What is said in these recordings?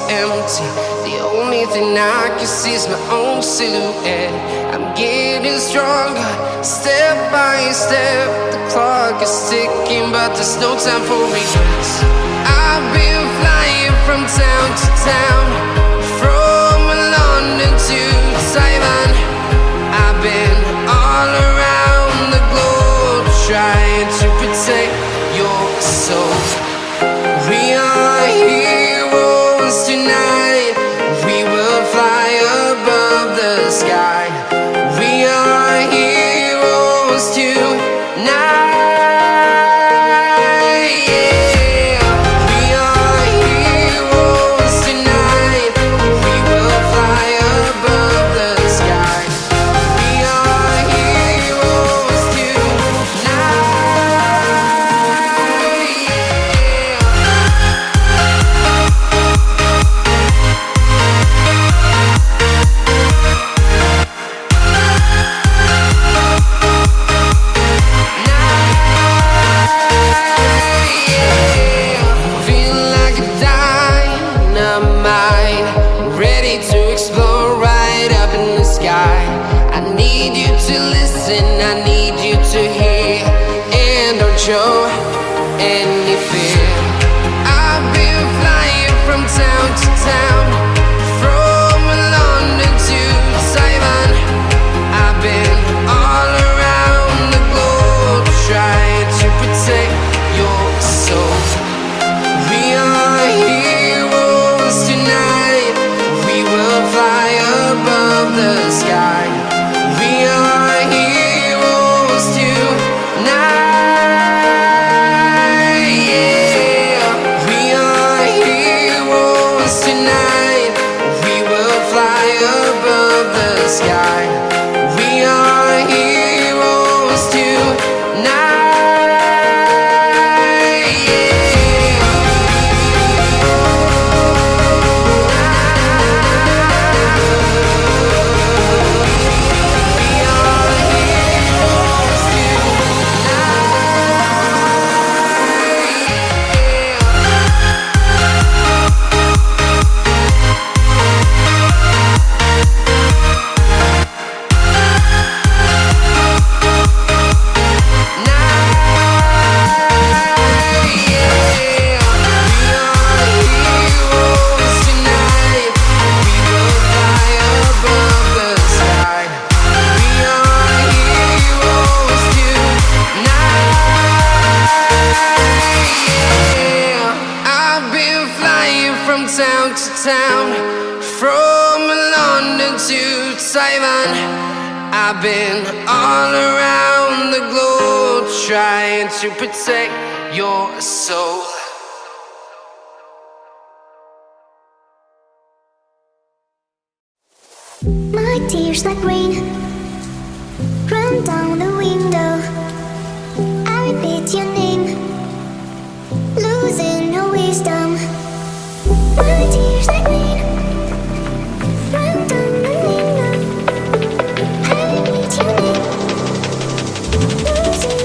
empty. The only thing I can see is my own silhouette. I'm getting stronger, step by step. The clock is ticking, but there's no time for regrets. I've been flying from town to town, from London to Taiwan. I've been all around the globe, trying to protect your soul. We are heroes tonight. We will fly above the sky. We are heroes tonight. Show any fear. I've been flying from town to town, from London to Taiwan. I've been all around the globe, trying to protect your soul. We are heroes tonight. We will fly above the sky. We are heroes tonight. I've been all around the globe, trying to protect your soul. My tears like rain run down the window. I repeat your name, losing no wisdom. My tears like rain run down the window. I repeat your name, losing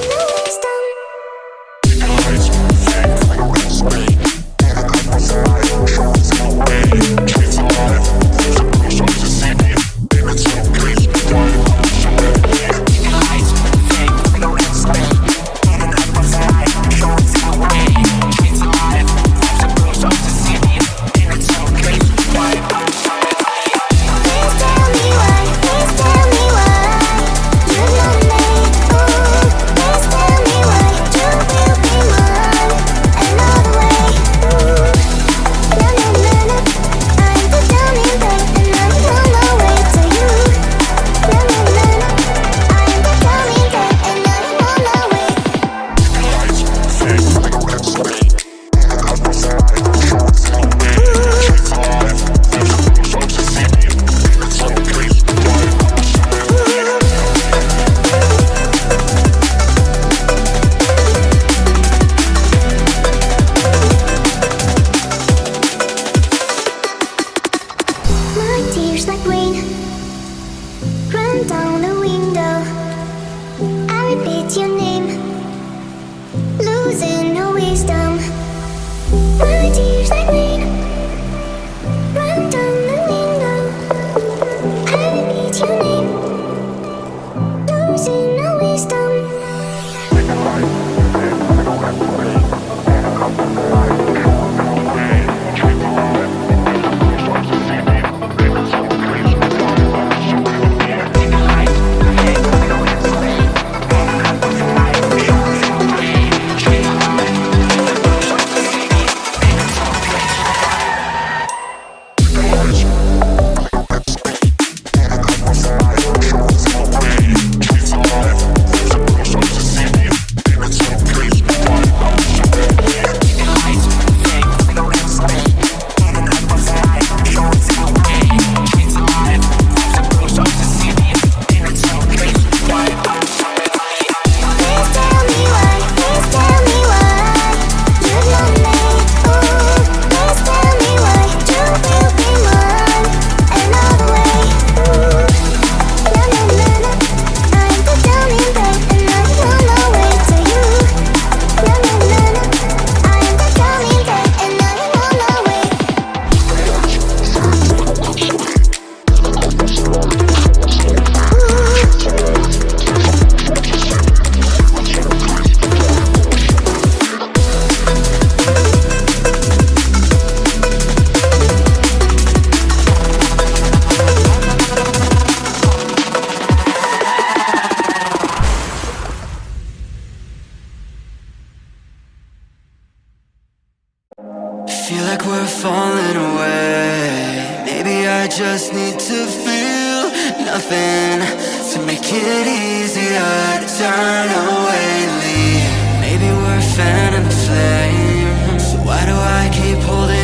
no wisdom. your name. Losing no wisdom. Feel like we're falling away. Maybe I just need to feel nothing to make it easier to turn away, leave. Maybe we're fanning the flame. So why do I keep holding